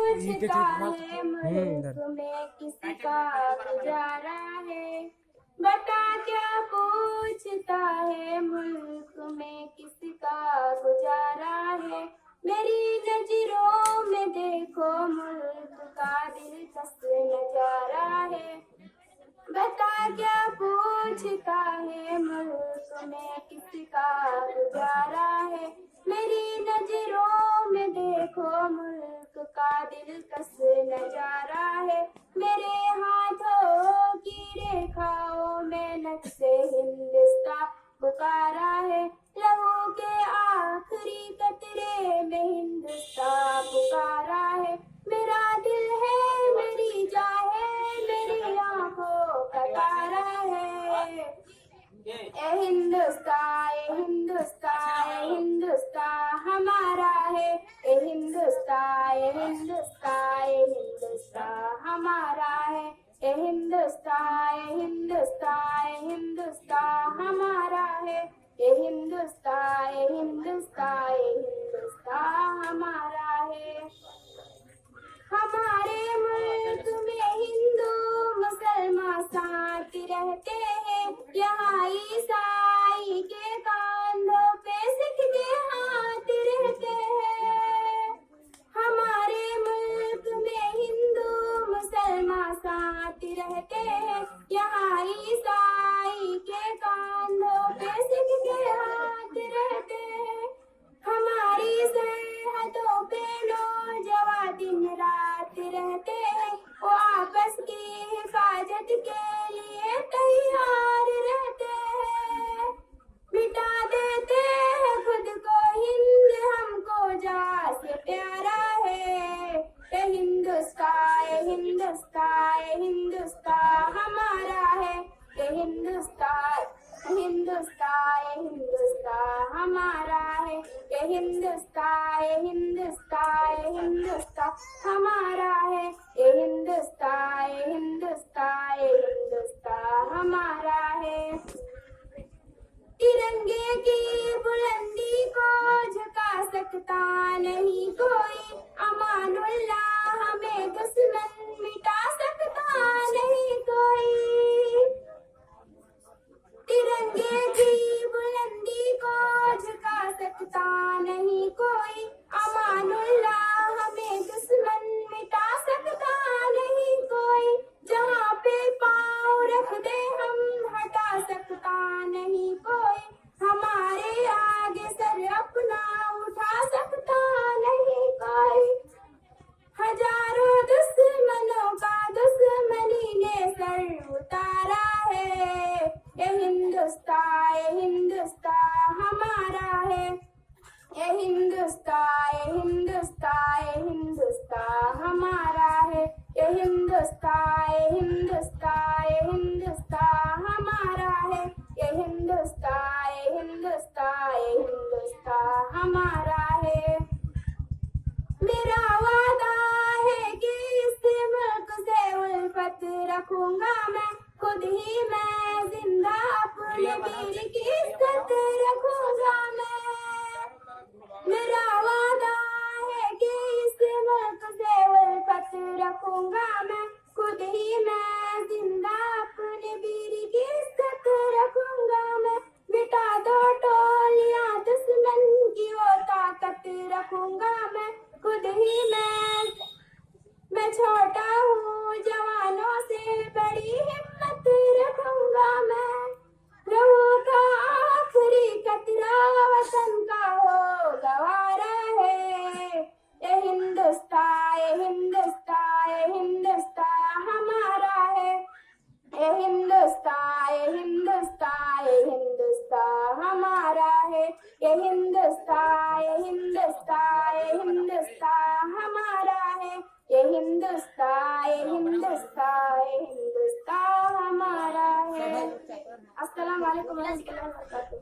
पूछता है मुल्क में किसी का गुजारा है, बता क्या पूछता है मुल्क में किसी का गुजारा है। मेरी नजरों में देखो मुल्क का दिलकश नजारा है, बता क्या पूछता है मुल्क में किसी का गुजारा है। मेरी नजरों में देखो मुल्क का दिलकश नजारा है। मेरे हाथों की रेखाओं में नक्शे हिंदुस्तान पुकारा है, लहू के आखिरी कतरे में हिंदुस्तान पुकारा है। मेरा दिल है मेरी जान है मेरी आंखों का तारा है। ए हिंदुस्तान ए हिंदुस्तान ए हिंदुस्तान हमारा है। ए हिंदुस्तान ए हिंदुस्तान ए हिंदुस्तान हमारा है। ए हिंदुस्तान ए हिंदुस्तान ए हिंदुस्तान हमारा है। ए हिंदुस्तान ए हिंदुस्तान ए हिंदुस्तान हमारा है। हमारे मुल्क में हिंदू मुसलमान साथ रहते हैं, यहाँ ईसाई के कांधों पे सिख के हाथ रहते हैं। हमारे मुल्क में हिंदू मुसलमान साथ रहते हैं, यहाँ ईसाई के कांधों पे सिख के हाथ रहते हैं। हमारी सरहदों पे नौजवान दिन रात रहते हैं, वो आपस की हिफाजत के लिए तैयार रहते हैं। मिटा देते हैं खुद को हिंद हमको जान से प्यारा है। ये हिंदुस्तान ये हिंदुस्तान ये हिंदुस्तान हमारा है। ये हिंदुस्तान हिंदुस्तान ये हिंदुस्तान हमारा है। ये हिंदुस्तान ये हिंदुस्तान ये हिंदुस्तान हमारा है। ये हिंदुस्तान ये हिंदुस्तान ये हिंदुस्तान हमारा है। तिरंगे की बुलंदी को झुका सकता नहीं कोई, अमानुल्लाह हमें दुश्मन मिटा सकता नहीं कोई। तिरंगे की बुलंदी को झुका सकता नहीं कोई, अमानुल्लाह हमें दुश्मन मिटा सकता नहीं कोई। जहाँ पे पाँव रख दे हम हटा सकता नहीं कोई, हमारे आगे सर अपना उठा सकता नहीं कोई। हजारों दुश्मनों का दुश्मनी ने सर उतारा है। ये हिंदुस्तान हमारा है। ये हिंदुस्तान ये हिंदुस्तान हमारा है। ये हिंदुस्तान ये हिंदुस्तान हमारा है। ये हिंदुस्तान ये हिंदुस्तान हमारा है। मेरा वादा है कि इस मुल्क से उल्फत रखूंगा मैं, खुद ही मैं जिंदा अपने वीर की इज्जत रखूंगा मैं। मेरा वादा है कि इस मुल्क से उल्फत रखूंगा मैं, खुद ही मैं जिंदा अपने वीर की इज्जत रखूंगा मैं। मिटा दो टोलियां दुश्मन की वो ताकत रखूंगा मैं, खुद ही मैं छोटा हूँ जवानों से बड़ी हिम्मत रखूंगा मैं। लहू का आखिरी कतरा वतन का हो गवारा है। ये हिंदुस्तान ये हिंदुस्तान ये हिंदुस्तान हमारा है। ये हिंदुस्तान ये हिंदुस्तान ये हिंदुस्तान हमारा है। ये हिंदुस्तान ये हिंदुस्तान ये हिंदुस्तान हमारा है। ये हिंदुस्तान ये हिंदुस्तान ये हिंदुस्तान हमारा है। अस्सलाम वालेकुम व रहमतुल्लाहि व बरकातहू।